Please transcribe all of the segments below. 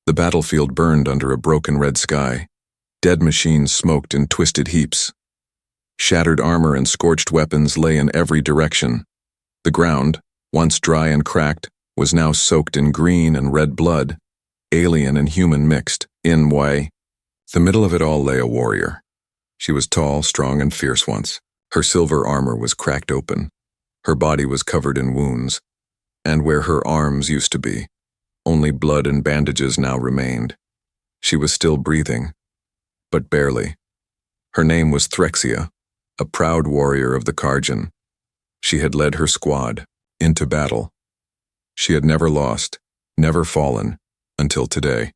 The battlefield burned under a broken red sky. Dead machines smoked in twisted heaps. Shattered armor and scorched weapons lay in every direction. The ground, once dry and cracked, was now soaked in green and red blood, alien and human mixed, in way. The middle of it all lay a warrior. She was tall, strong, and fierce once. Her silver armor was cracked open. Her body was covered in wounds, and where her arms used to be, only blood and bandages now remained. She was still breathing, but barely. Her name was Threxia, a proud warrior of the Karjan. She had led her squad into battle. She had never lost, never fallen, until today.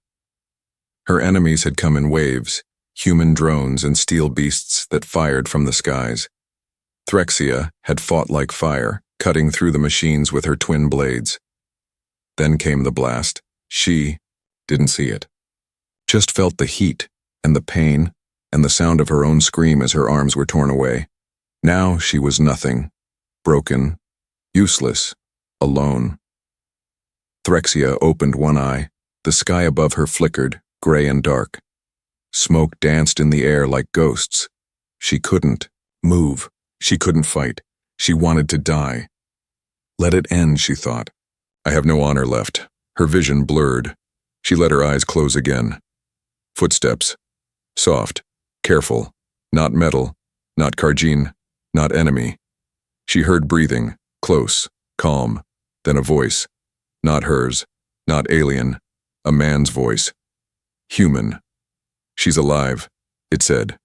Her enemies had come in waves, human drones and steel beasts that fired from the skies. Threxia had fought like fire, cutting through the machines with her twin blades. Then came the blast. She didn't see it. Just felt the heat and the pain and the sound of her own scream as her arms were torn away. Now she was nothing, broken, useless, alone. Threxia opened one eye. The sky above her flickered, gray and dark. Smoke danced in the air like ghosts. She couldn't move. She couldn't fight. She wanted to die. Let it end, she thought. I have no honor left. Her vision blurred. She let her eyes close again. Footsteps. Soft, careful, not metal, not Karjan, not enemy. She heard breathing, close, calm, then a voice. Not hers, not alien, a man's voice. Human. She's alive, it said.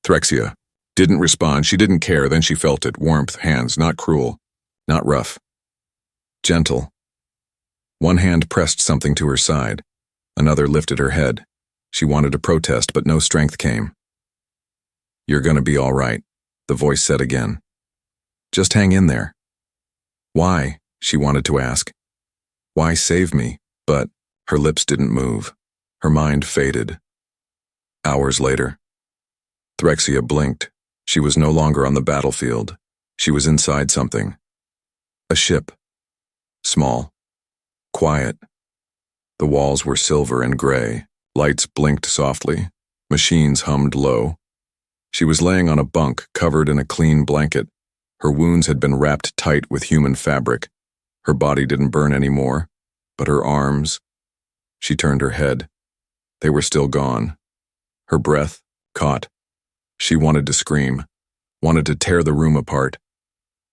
Threxia didn't respond. She didn't care. Then she felt it. Warmth, hands, not cruel, not rough. Gentle. One hand pressed something to her side. Another lifted her head. She wanted to protest, but no strength came. You're gonna be all right, the voice said again. Just hang in there. Why? She wanted to ask. Why save me? But her lips didn't move. Her mind faded. Hours later. Threxia blinked. She was no longer on the battlefield. She was inside something. A ship. Small. Quiet. The walls were silver and gray. Lights blinked softly. Machines hummed low. She was laying on a bunk covered in a clean blanket. Her wounds had been wrapped tight with human fabric. Her body didn't burn anymore, but her arms. She turned her head. They were still gone. Her breath caught. She wanted to scream, wanted to tear the room apart.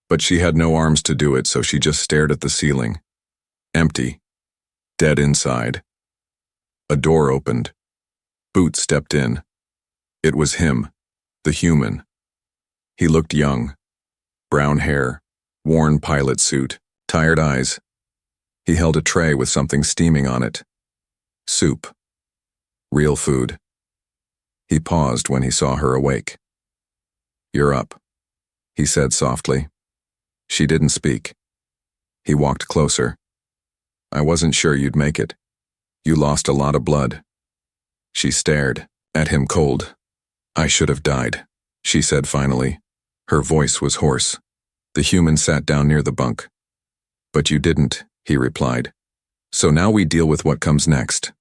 But she had no arms to do it, so she just stared at the ceiling. Empty. Dead inside. A door opened. Boot stepped in. It was him, the human. He looked young. Brown hair, worn pilot suit, tired eyes. He held a tray with something steaming on it. Soup. Real food. He paused when he saw her awake. You're up, he said softly. She didn't speak. He walked closer. I wasn't sure you'd make it. You lost a lot of blood. She stared at him cold. I should have died, she said finally. Her voice was hoarse. The human sat down near the bunk. But you didn't, he replied. So now we deal with what comes next.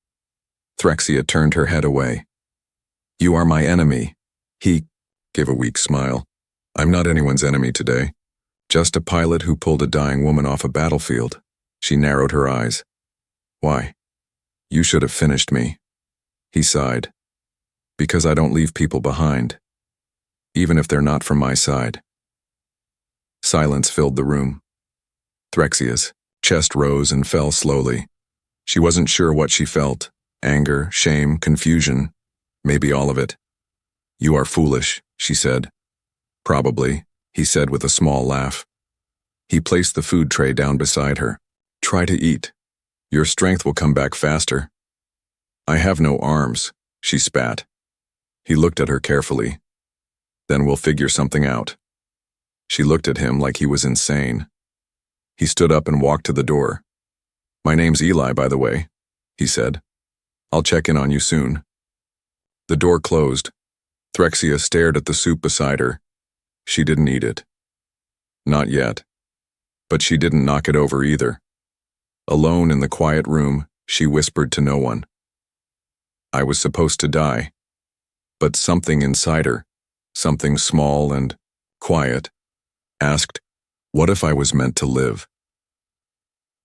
Threxia turned her head away. You are my enemy. He gave a weak smile. I'm not anyone's enemy today. Just a pilot who pulled a dying woman off a battlefield. She narrowed her eyes. Why? You should have finished me. He sighed. Because I don't leave people behind. Even if they're not from my side. Silence filled the room. Threxia's chest rose and fell slowly. She wasn't sure what she felt. Anger, shame, confusion. Maybe all of it. You are foolish, she said. Probably, he said with a small laugh. He placed the food tray down beside her. Try to eat. Your strength will come back faster. I have no arms, she spat. He looked at her carefully. Then we'll figure something out. She looked at him like he was insane. He stood up and walked to the door. My name's Eli, by the way, he said. I'll check in on you soon. The door closed. Threxia stared at the soup beside her. She didn't eat it. Not yet. But she didn't knock it over either. Alone in the quiet room, she whispered to no one. I was supposed to die. But something inside her, something small and quiet, asked, what if I was meant to live?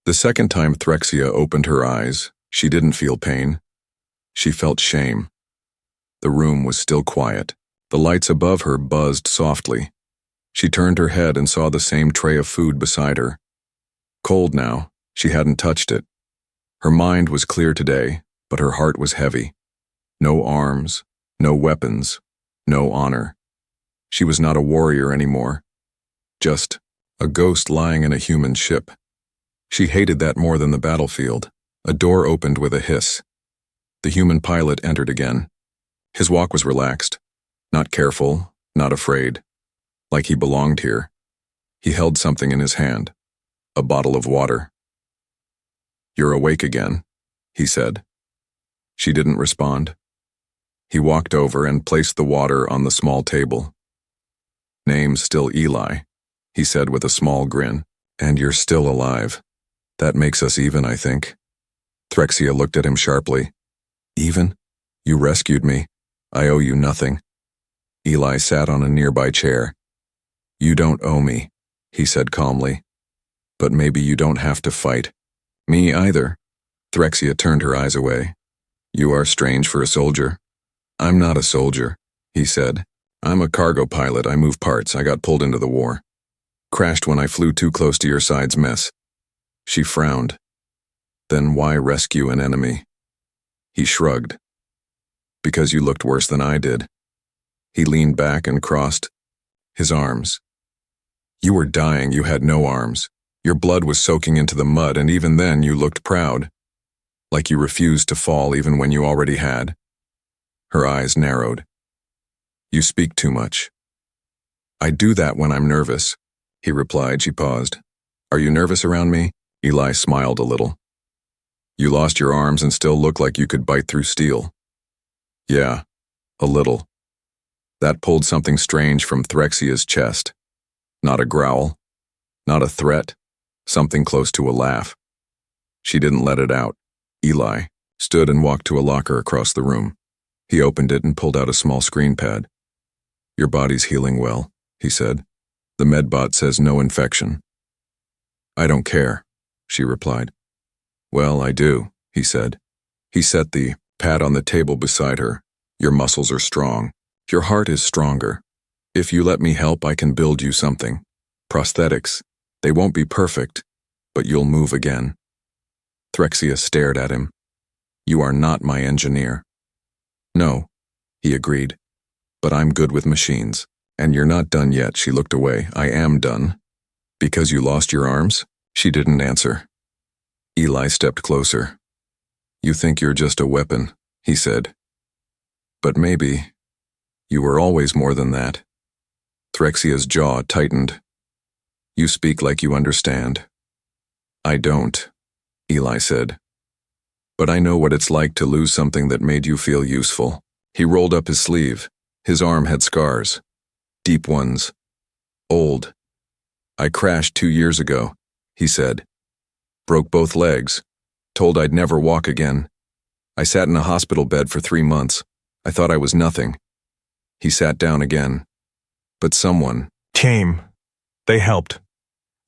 The second time Threxia opened her eyes, she didn't feel pain. She felt shame. The room was still quiet. The lights above her buzzed softly. She turned her head and saw the same tray of food beside her. Cold now, she hadn't touched it. Her mind was clear today, but her heart was heavy. No arms, no weapons, no honor. She was not a warrior anymore. Just a ghost lying in a human ship. She hated that more than the battlefield. A door opened with a hiss. The human pilot entered again. His walk was relaxed, not careful, not afraid, like he belonged here. He held something in his hand, a bottle of water. "You're awake again," he said. She didn't respond. He walked over and placed the water on the small table. "Name's still Eli," he said with a small grin. "And you're still alive. That makes us even, I think." Threxia looked at him sharply. "Even? You rescued me. I owe you nothing." Eli sat on a nearby chair. "You don't owe me," he said calmly. "But maybe you don't have to fight." "Me either." Threxia turned her eyes away. "You are strange for a soldier." "I'm not a soldier," he said. "I'm a cargo pilot. I move parts. I got pulled into the war. Crashed when I flew too close to your side's mess." She frowned. "Then why rescue an enemy?" He shrugged. "Because you looked worse than I did." He leaned back and crossed his arms. "You were dying. You had no arms. Your blood was soaking into the mud, and even then you looked proud. Like you refused to fall even when you already had." Her eyes narrowed. "You speak too much." "I do that when I'm nervous," he replied. She paused. "Are you nervous around me?" Eli smiled a little. "You lost your arms and still look like you could bite through steel." "Yeah, a little." That pulled something strange from Threxia's chest. Not a growl, not a threat, something close to a laugh. She didn't let it out. Eli stood and walked to a locker across the room. He opened it and pulled out a small screen pad. "Your body's healing well," he said. "The medbot says no infection." "I don't care," she replied. "Well, I do," he said. He set the pad on the table beside her. "Your muscles are strong. Your heart is stronger. If you let me help, I can build you something. Prosthetics. They won't be perfect, but you'll move again." Threxia stared at him. "You are not my engineer." "No," he agreed. "But I'm good with machines." "And you're not done yet," she looked away. "I am done." "Because you lost your arms?" She didn't answer. Eli stepped closer. "You think you're just a weapon," he said. "But maybe you were always more than that." Threxia's jaw tightened. "You speak like you understand." "I don't," Eli said. "But I know what it's like to lose something that made you feel useful." He rolled up his sleeve. His arm had scars. Deep ones. Old. "I crashed 2 years ago," he said. "Broke both legs. Told I'd never walk again. I sat in a hospital bed for 3 months. I thought I was nothing." He sat down again. "But someone came. They helped.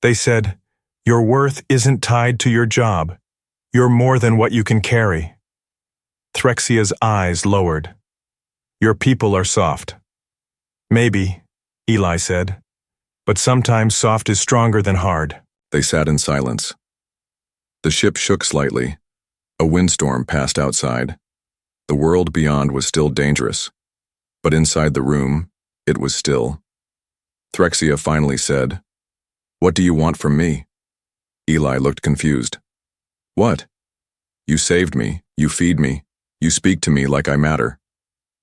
They said, 'Your worth isn't tied to your job. You're more than what you can carry.'" Threxia's eyes lowered. "Your people are soft." "Maybe," Eli said. "But sometimes soft is stronger than hard." They sat in silence. The ship shook slightly. A windstorm passed outside. The world beyond was still dangerous. But inside the room, it was still. Threxia finally said, "What do you want from me?" Eli looked confused. "What? You saved me. You feed me. You speak to me like I matter.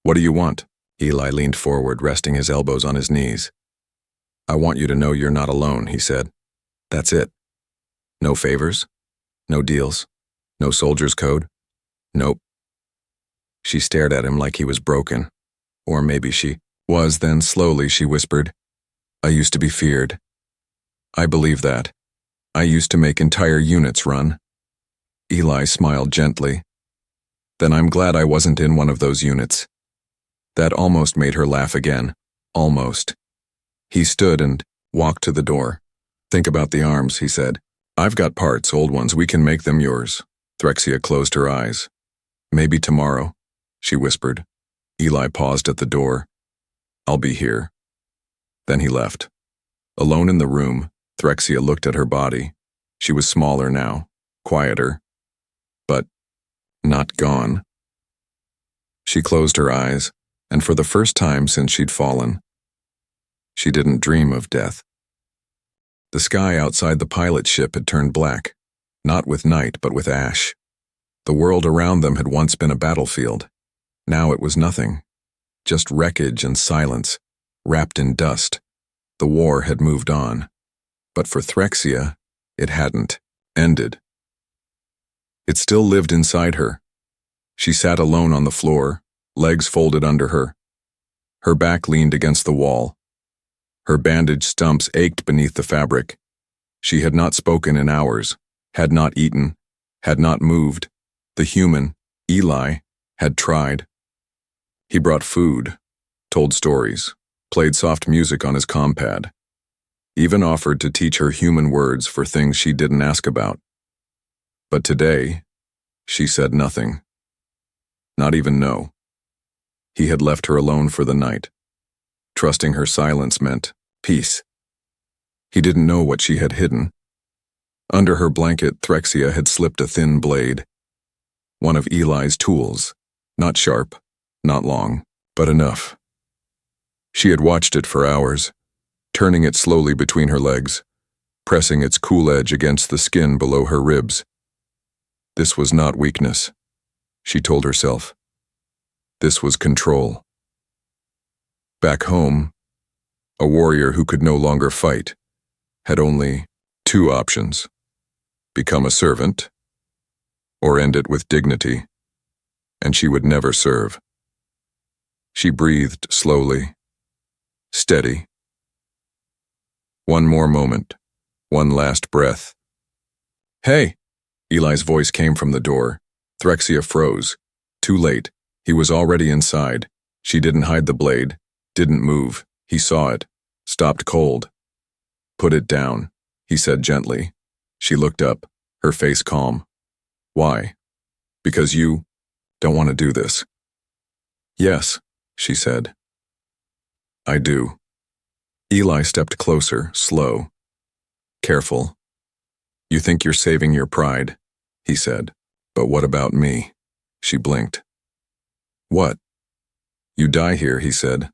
What do you want?" Eli leaned forward, resting his elbows on his knees. "I want you to know you're not alone," he said. "That's it. No favors? No deals? No soldier's code? Nope." She stared at him like he was broken. Or maybe she was. Then slowly she whispered, "I used to be feared. I believe that. I used to make entire units run." Eli smiled gently. Then I'm glad I wasn't in one of those units. That almost made her laugh again. Almost. He stood and walked to the door. Think about the arms, he said. I've got parts, old ones, we can make them yours. Threxia closed her eyes. Maybe tomorrow, she whispered. Eli paused at the door. I'll be here. Then he left. Alone in the room, Threxia looked at her body. She was smaller now, quieter, but not gone. She closed her eyes, and for the first time since she'd fallen, she didn't dream of death. The sky outside the pilot ship had turned black, not with night but with ash. The world around them had once been a battlefield. Now it was nothing, just wreckage and silence, wrapped in dust. The war had moved on. But for Threxia, it hadn't ended. It still lived inside her. She sat alone on the floor, legs folded under her. Her back leaned against the wall. Her bandaged stumps ached beneath the fabric. She had not spoken in hours, had not eaten, had not moved. The human, Eli, had tried. He brought food, told stories, played soft music on his compad, even offered to teach her human words for things she didn't ask about. But today, she said nothing. Not even no. He had left her alone for the night. Trusting her silence meant peace. He didn't know what she had hidden. Under her blanket, Threxia had slipped a thin blade. One of Eli's tools, not sharp, not long, but enough. She had watched it for hours, turning it slowly between her legs, pressing its cool edge against the skin below her ribs. This was not weakness, she told herself. This was control. Back home, a warrior who could no longer fight had only two options: become a servant or end it with dignity, and she would never serve. She breathed slowly, steady. One more moment, one last breath. Hey! Eli's voice came from the door. Threxia froze. Too late. He was already inside. She didn't hide the blade, didn't move. He saw it, stopped cold. Put it down, he said gently. She looked up, her face calm. Why? Because you don't want to do this. Yes, she said. I do. Eli stepped closer, slow. Careful. You think you're saving your pride, he said. But what about me? She blinked. What? You die here, he said,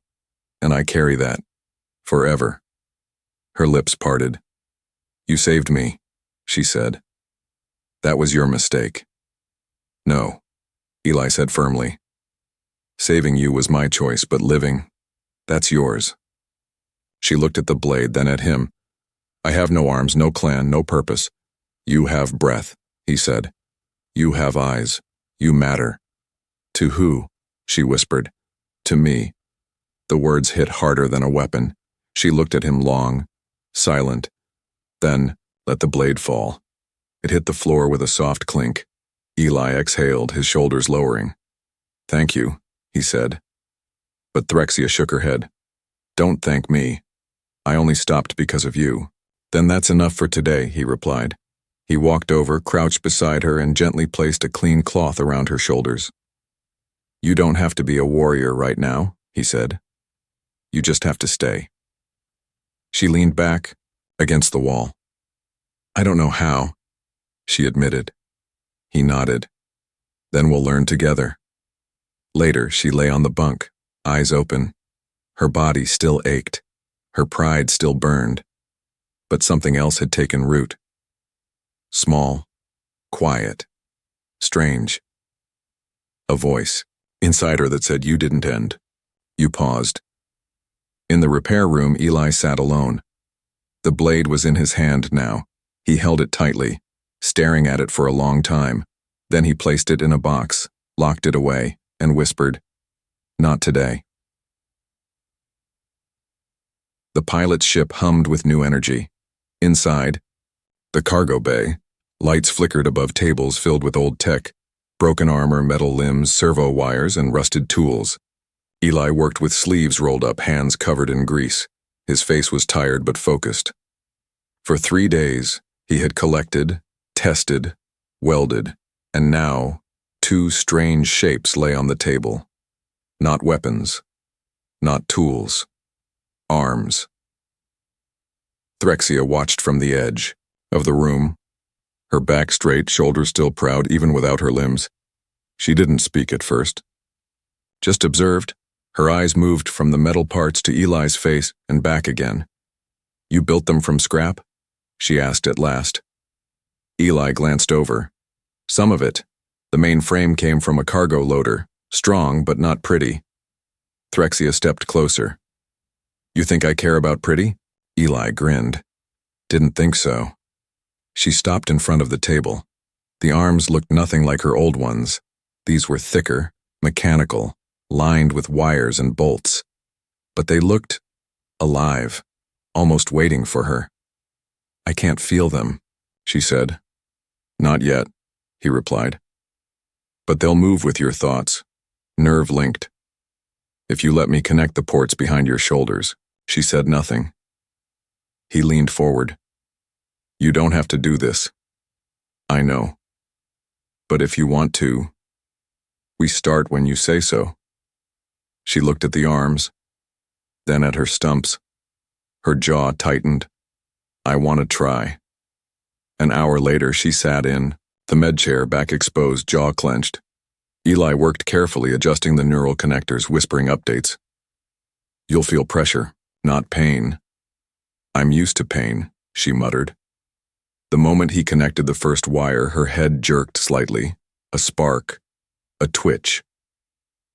and I carry that. Forever. Her lips parted. You saved me, she said. That was your mistake. No, Eli said firmly. Saving you was my choice, but living, that's yours. She looked at the blade, then at him. I have no arms, no clan, no purpose. You have breath, he said. You have eyes. You matter. To who? She whispered. To me. The words hit harder than a weapon. She looked at him long, silent, then let the blade fall. It hit the floor with a soft clink. Eli exhaled, his shoulders lowering. Thank you, he said. But Threxia shook her head. Don't thank me. I only stopped because of you. Then that's enough for today, he replied. He walked over, crouched beside her, and gently placed a clean cloth around her shoulders. You don't have to be a warrior right now, he said. You just have to stay. She leaned back against the wall. I don't know how, she admitted. He nodded. Then we'll learn together. Later, she lay on the bunk, eyes open. Her body still ached. Her pride still burned. But something else had taken root. Small, quiet, strange. A voice inside her that said, you didn't end. You paused. In the repair room, Eli sat alone. The blade was in his hand now. He held it tightly, staring at it for a long time. Then he placed it in a box, locked it away, and whispered, Not today. The pilot's ship hummed with new energy. Inside, the cargo bay, lights flickered above tables filled with old tech, Broken armor, metal limbs, servo wires, and rusted tools. Eli worked with sleeves rolled up, hands covered in grease. His face was tired but focused. For 3 days, he had collected, tested, welded, and now 2 strange shapes lay on the table. Not weapons, not tools, arms. Threxia watched from the edge of the room, her back straight, shoulders still proud even without her limbs. She didn't speak at first, just observed. Her eyes moved from the metal parts to Eli's face and back again. "You built them from scrap?" she asked at last. Eli glanced over. Some of it. The main frame came from a cargo loader, strong but not pretty. Threxia stepped closer. "You think I care about pretty?" Eli grinned. "Didn't think so." She stopped in front of the table. The arms looked nothing like her old ones. These were thicker, mechanical, lined with wires and bolts. But they looked alive, almost waiting for her. "I can't feel them," she said. "Not yet," he replied. "But they'll move with your thoughts, nerve-linked. If you let me connect the ports behind your shoulders." She said nothing. He leaned forward. "You don't have to do this. I know. But if you want to, we start when you say so." She looked at the arms, then at her stumps. Her jaw tightened. "I want to try." An hour later, she sat in the med chair, back exposed, jaw clenched. Eli worked carefully, adjusting the neural connectors, whispering updates. "You'll feel pressure, not pain." "I'm used to pain," she muttered. The moment he connected the first wire, her head jerked slightly. A spark, a twitch.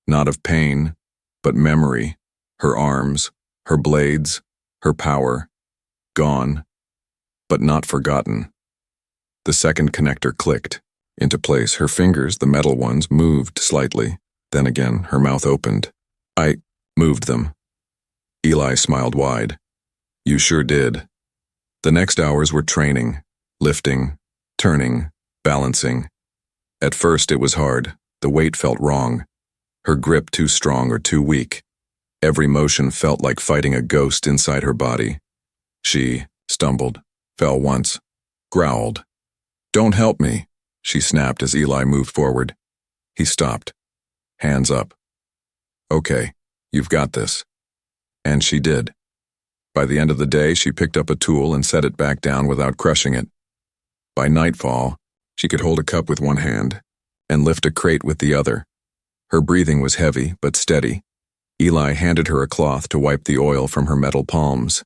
Not of pain, but memory. Her arms, her blades, her power. Gone, but not forgotten. The second connector clicked into place. Her fingers, the metal ones, moved slightly. Then again, her mouth opened. "I moved them." Eli smiled wide. "You sure did." The next hours were training, lifting, turning, balancing. At first it was hard. The weight felt wrong. Her grip too strong or too weak. Every motion felt like fighting a ghost inside her body. She stumbled, fell once, growled. "Don't help me," she snapped as Eli moved forward. He stopped. Hands up. "Okay, you've got this." And she did. By the end of the day, she picked up a tool and set it back down without crushing it. By nightfall, she could hold a cup with one hand and lift a crate with the other. Her breathing was heavy but steady. Eli handed her a cloth to wipe the oil from her metal palms.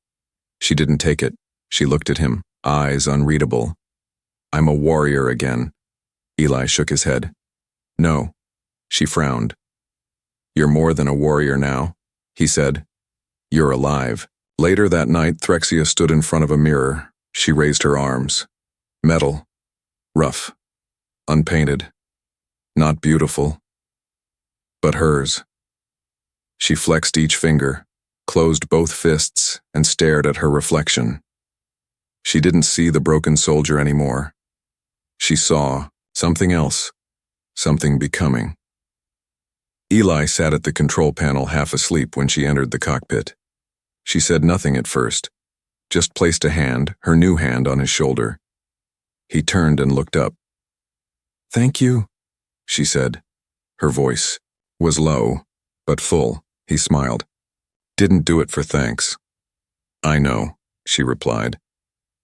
She didn't take it. She looked at him, eyes unreadable. "I'm a warrior again." Eli shook his head. "No." She frowned. "You're more than a warrior now," he said. "You're alive." Later that night, Threxia stood in front of a mirror. She raised her arms. Metal. Rough. Unpainted. Not beautiful. But hers. She flexed each finger, closed both fists, and stared at her reflection. She didn't see the broken soldier anymore. She saw something else, something becoming. Eli sat at the control panel, half asleep, when she entered the cockpit. She said nothing at first, just placed a hand, her new hand, on his shoulder. He turned and looked up. "Thank you," she said. Her voice was low, but full. He smiled. "Didn't do it for thanks." "I know," she replied.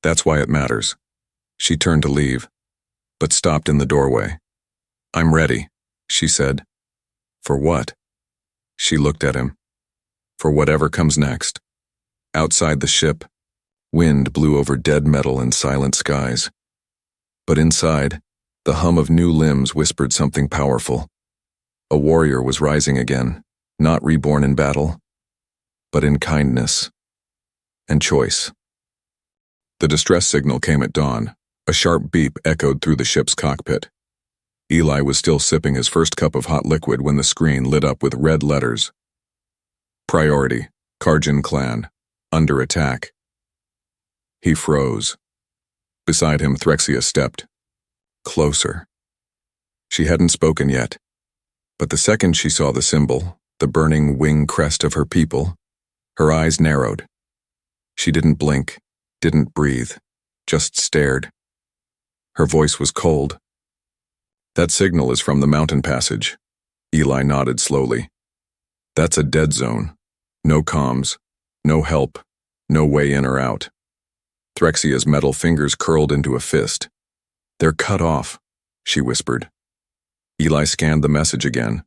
"That's why it matters." She turned to leave, but stopped in the doorway. "I'm ready," she said. "For what?" She looked at him. "For whatever comes next." Outside the ship, wind blew over dead metal and silent skies. But inside, the hum of new limbs whispered something powerful. A warrior was rising again, not reborn in battle, but in kindness and choice. The distress signal came at dawn. A sharp beep echoed through the ship's cockpit. Eli was still sipping his first cup of hot liquid when the screen lit up with red letters. Priority, Karjan clan, under attack. He froze. Beside him, Threxia stepped. Closer. She hadn't spoken yet. But the second she saw the symbol, the burning wing crest of her people, her eyes narrowed. She didn't blink, didn't breathe, just stared. Her voice was cold. That signal is from the mountain passage. Eli nodded slowly. That's a dead zone. No comms, no help, no way in or out. Threxia's metal fingers curled into a fist. They're cut off, she whispered. Eli scanned the message again.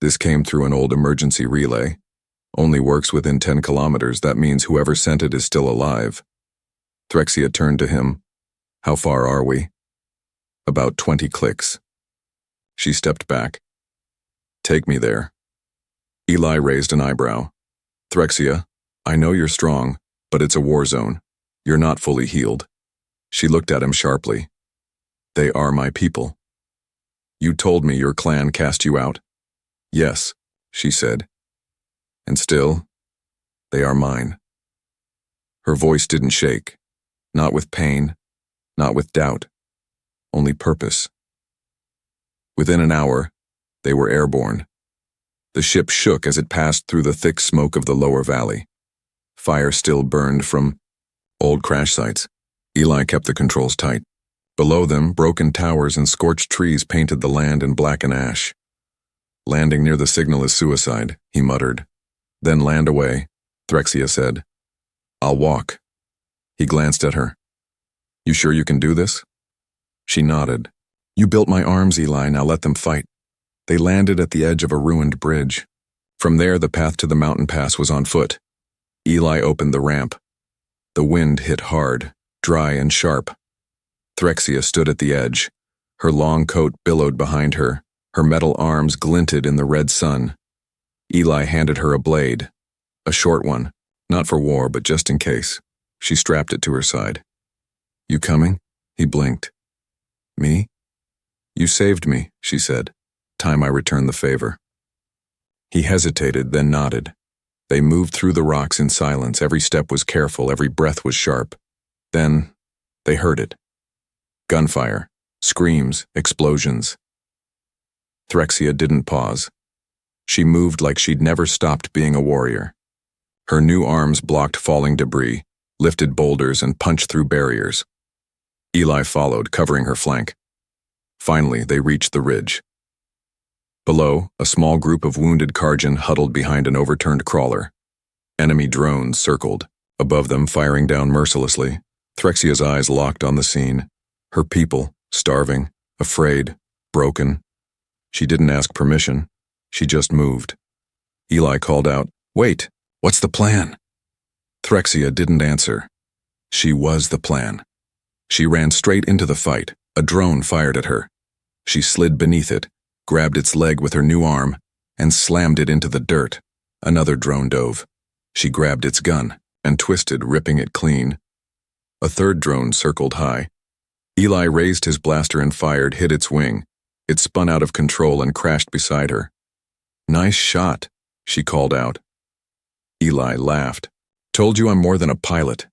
This came through an old emergency relay. Only works within 10 kilometers, that means whoever sent it is still alive. Threxia turned to him. How far are we? About 20 clicks. She stepped back. Take me there. Eli raised an eyebrow. Threxia, I know you're strong, but it's a war zone. You're not fully healed. She looked at him sharply. They are my people. You told me your clan cast you out. Yes, she said. And still, they are mine. Her voice didn't shake. Not with pain, not with doubt. Only purpose. Within an hour, they were airborne. The ship shook as it passed through the thick smoke of the lower valley. Fire still burned from old crash sites. Eli kept the controls tight. Below them, broken towers and scorched trees painted the land in black and ash. Landing near the signal is suicide, he muttered. Then land away, Threxia said. I'll walk. He glanced at her. You sure you can do this? She nodded. You built my arms, Eli, now let them fight. They landed at the edge of a ruined bridge. From there, the path to the mountain pass was on foot. Eli opened the ramp. The wind hit hard, dry and sharp. Threxia stood at the edge. Her long coat billowed behind her. Her metal arms glinted in the red sun. Eli handed her a blade. A short one, not for war, but just in case. She strapped it to her side. You coming? He blinked. Me? You saved me, she said. Time I returned the favor. He hesitated, then nodded. They moved through the rocks in silence. Every step was careful, every breath was sharp. Then, they heard it. Gunfire, screams, explosions. Threxia didn't pause. She moved like she'd never stopped being a warrior. Her new arms blocked falling debris, lifted boulders, and punched through barriers. Eli followed, covering her flank. Finally, they reached the ridge. Below, a small group of wounded Karjan huddled behind an overturned crawler. Enemy drones circled, above them firing down mercilessly. Threxia's eyes locked on the scene. Her people, starving, afraid, broken. She didn't ask permission. She just moved. Eli called out, Wait, what's the plan? Threxia didn't answer. She was the plan. She ran straight into the fight. A drone fired at her. She slid beneath it, grabbed its leg with her new arm, and slammed it into the dirt. Another drone dove. She grabbed its gun and twisted, ripping it clean. A third drone circled high. Eli raised his blaster and fired, hit its wing. It spun out of control and crashed beside her. Nice shot, she called out. Eli laughed. Told you I'm more than a pilot.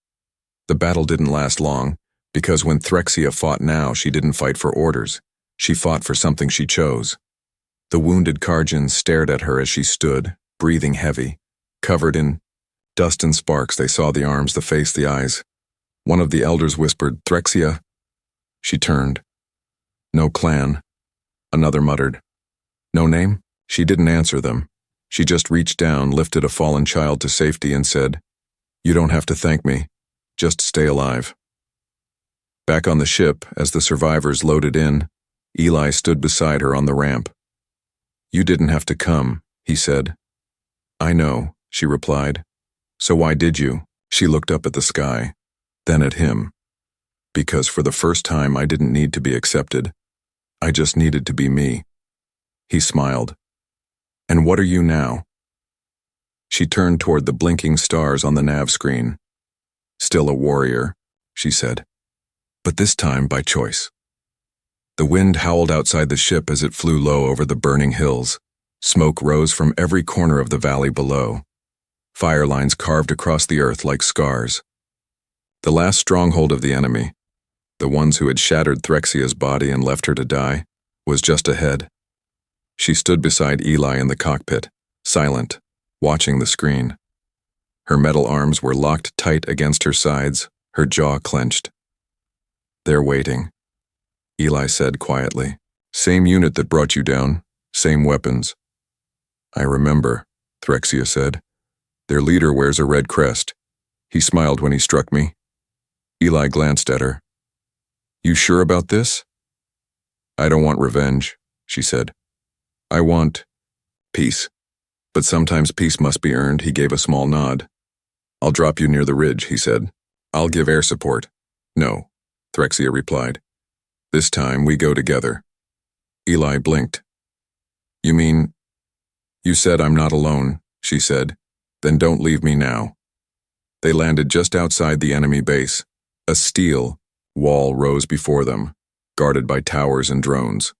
The battle didn't last long, because when Threxia fought now, she didn't fight for orders. She fought for something she chose. The wounded Karjan stared at her as she stood, breathing heavy. Covered in dust and sparks, they saw the arms, the face, the eyes. One of the elders whispered, Threxia. She turned. No clan. Another muttered. No name? She didn't answer them. She just reached down, lifted a fallen child to safety and said, You don't have to thank me. Just stay alive. Back on the ship, as the survivors loaded in, Eli stood beside her on the ramp. You didn't have to come, he said. I know, she replied. So why did you? She looked up at the sky, then at him. Because for the first time I didn't need to be accepted. I just needed to be me. He smiled. And what are you now? She turned toward the blinking stars on the nav screen. Still a warrior, she said. But this time by choice. The wind howled outside the ship as it flew low over the burning hills. Smoke rose from every corner of the valley below. Fire lines carved across the earth like scars. The last stronghold of the enemy, the ones who had shattered Threxia's body and left her to die, was just ahead. She stood beside Eli in the cockpit, silent, watching the screen. Her metal arms were locked tight against her sides, her jaw clenched. "They're waiting," Eli said quietly. "Same unit that brought you down, same weapons." "I remember," Threxia said. "Their leader wears a red crest. He smiled when he struck me." Eli glanced at her. "You sure about this?" "I don't want revenge," she said. "I want peace. But sometimes peace must be earned." He gave a small nod. "I'll drop you near the ridge," he said. "I'll give air support." "No," Threxia replied. "This time we go together." Eli blinked. "You mean, you said I'm not alone," she said. "Then don't leave me now." They landed just outside the enemy base. A steel wall rose before them, guarded by towers and drones.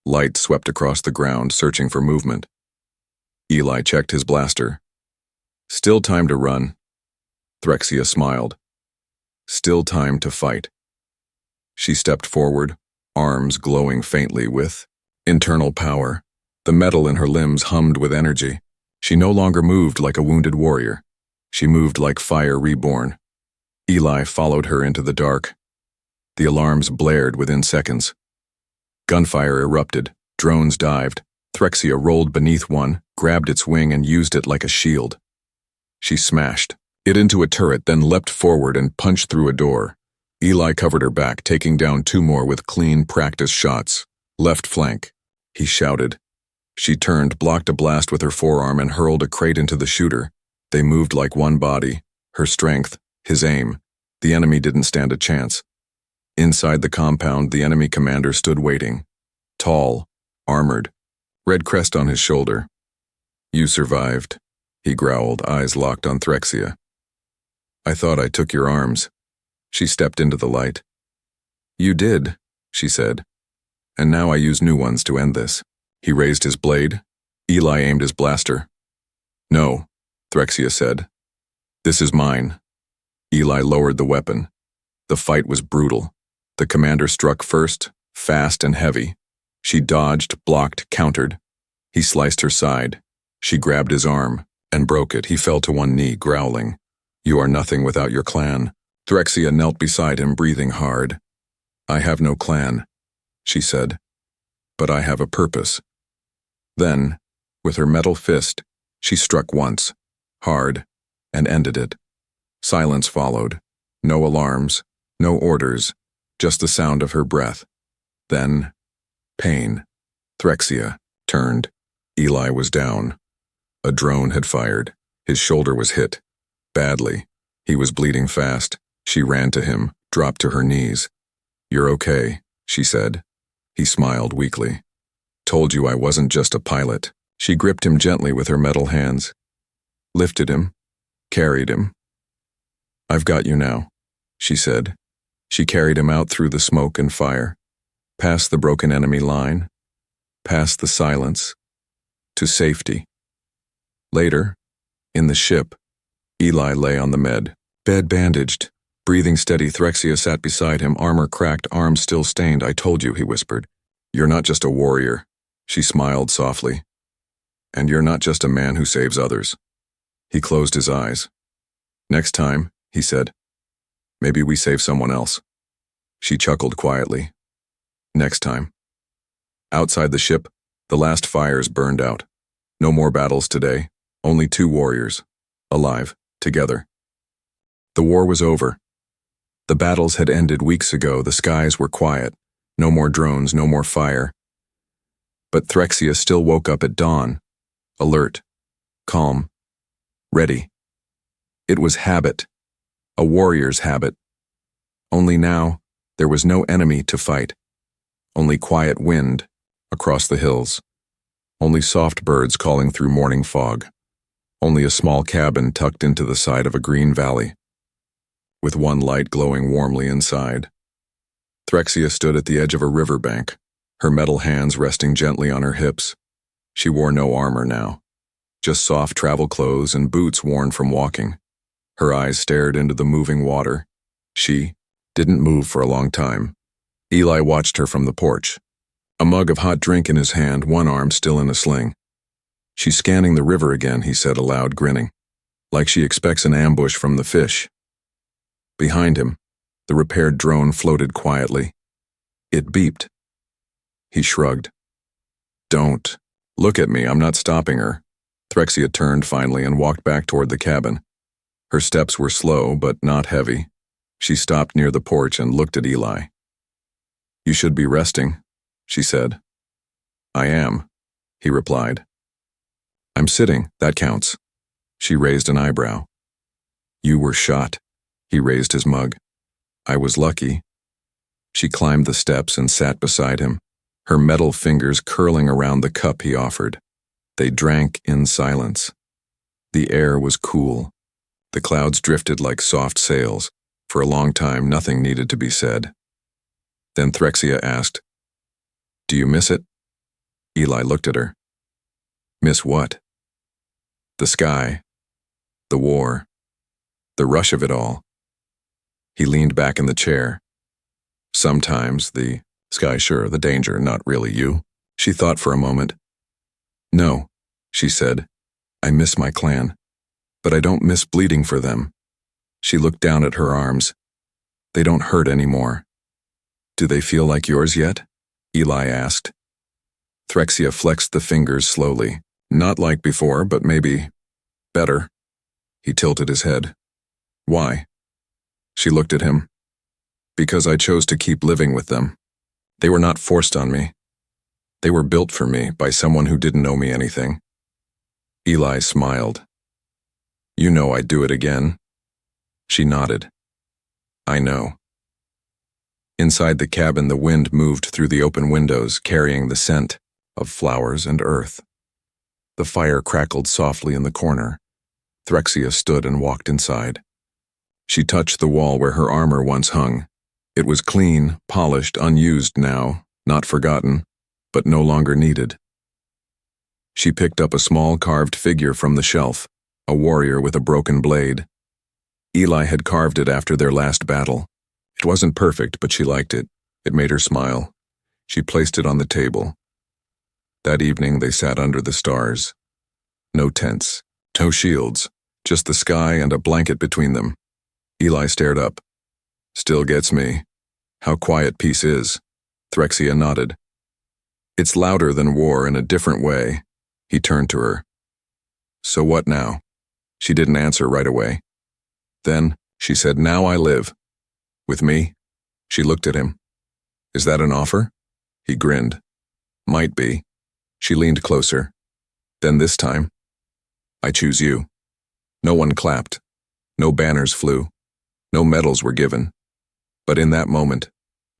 Light swept across the ground, searching for movement. Eli checked his blaster. "Still time to run." Threxia smiled. "Still time to fight." She stepped forward, arms glowing faintly with internal power. The metal in her limbs hummed with energy. She no longer moved like a wounded warrior. She moved like fire reborn. Eli followed her into the dark. The alarms blared within seconds. Gunfire erupted. Drones dived. Threxia rolled beneath one, grabbed its wing and used it like a shield. She smashed it into a turret, then leapt forward and punched through a door. Eli covered her back, taking down two more with clean, practice shots. "Left flank," he shouted. She turned, blocked a blast with her forearm, and hurled a crate into the shooter. They moved like one body, her strength, his aim. The enemy didn't stand a chance. Inside the compound, the enemy commander stood waiting. Tall, armored, red crest on his shoulder. "You survived," he growled, eyes locked on Threxia. "I thought I took your arms." She stepped into the light. "You did," she said. "And now I use new ones to end this." He raised his blade. Eli aimed his blaster. "No," Threxia said. "This is mine." Eli lowered the weapon. The fight was brutal. The commander struck first, fast and heavy. She dodged, blocked, countered. He sliced her side. She grabbed his arm and broke it. He fell to one knee, growling. "You are nothing without your clan." Threxia knelt beside him, breathing hard. "I have no clan," she said, "but I have a purpose." Then, with her metal fist, she struck once, hard, and ended it. Silence followed. No alarms, no orders, just the sound of her breath. Then, pain. Threxia turned. Eli was down. A drone had fired. His shoulder was hit. Badly. He was bleeding fast. She ran to him, dropped to her knees. "You're okay," she said. He smiled weakly. "Told you I wasn't just a pilot." She gripped him gently with her metal hands. Lifted him. Carried him. "I've got you now," she said. She carried him out through the smoke and fire, past the broken enemy line, past the silence, to safety. Later, in the ship, Eli lay on the bed bandaged. Breathing steady, Threxia sat beside him, armor cracked, arms still stained. "I told you," he whispered. "You're not just a warrior." She smiled softly. "And you're not just a man who saves others." He closed his eyes. "Next time," he said, "maybe we save someone else." She chuckled quietly. "Next time." Outside the ship, the last fires burned out. No more battles today, only two warriors, alive, together. The war was over. The battles had ended weeks ago. The skies were quiet. No more drones, no more fire. But Threxia still woke up at dawn, alert, calm, ready. It was habit, a warrior's habit. Only now, there was no enemy to fight. Only quiet wind across the hills. Only soft birds calling through morning fog. Only a small cabin tucked into the side of a green valley, with one light glowing warmly inside. Threxia stood at the edge of a riverbank, her metal hands resting gently on her hips. She wore no armor now, just soft travel clothes and boots worn from walking. Her eyes stared into the moving water. She didn't move for a long time. Eli watched her from the porch. a mug of hot drink in his hand, one arm still in a sling. "She's scanning the river again," he said aloud, grinning, like she expects an ambush from the fish. Behind him, the repaired drone floated quietly. It beeped. He shrugged. "Don't. Look at me, I'm not stopping her." Threxia turned finally and walked back toward the cabin. Her steps were slow, but not heavy. She stopped near the porch and looked at Eli. "You should be resting," she said. "I am," he replied. "I'm sitting, that counts." She raised an eyebrow. "You were shot." He raised his mug. "I was lucky." She climbed the steps and sat beside him, her metal fingers curling around the cup he offered. They drank in silence. The air was cool. The clouds drifted like soft sails. For a long time, nothing needed to be said. Then Threxia asked, "Do you miss it?" Eli looked at her. "Miss what?" "The sky. The war. The rush of it all." He leaned back in the chair. "Sometimes the sky, sure, the danger, not really you." She thought for a moment. "No," she said. "I miss my clan. But I don't miss bleeding for them." She looked down at her arms. "They don't hurt anymore." "Do they feel like yours yet?" Eli asked. Threxia flexed the fingers slowly. "Not like before, but maybe better." He tilted his head. "Why?" She looked at him. "Because I chose to keep living with them. They were not forced on me. They were built for me by someone who didn't owe me anything." Eli smiled. "You know I'd do it again." She nodded. "I know." Inside the cabin, the wind moved through the open windows, carrying the scent of flowers and earth. The fire crackled softly in the corner. Threxia stood and walked inside. She touched the wall where her armor once hung. It was clean, polished, unused now, not forgotten, but no longer needed. She picked up a small carved figure from the shelf, a warrior with a broken blade. Eli had carved it after their last battle. It wasn't perfect, but she liked it. It made her smile. She placed it on the table. That evening they sat under the stars. No tents, no shields, just the sky and a blanket between them. Eli stared up. "Still gets me. How quiet peace is." Threxia nodded. "It's louder than war in a different way." He turned to her. "So what now?" She didn't answer right away. Then she said, "Now I live." "With me?" She looked at him. "Is that an offer?" He grinned. "Might be." She leaned closer. Then this time, "I choose you." No one clapped. No banners flew. No medals were given. But in that moment,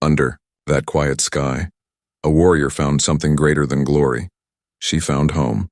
under that quiet sky, a warrior found something greater than glory. She found home.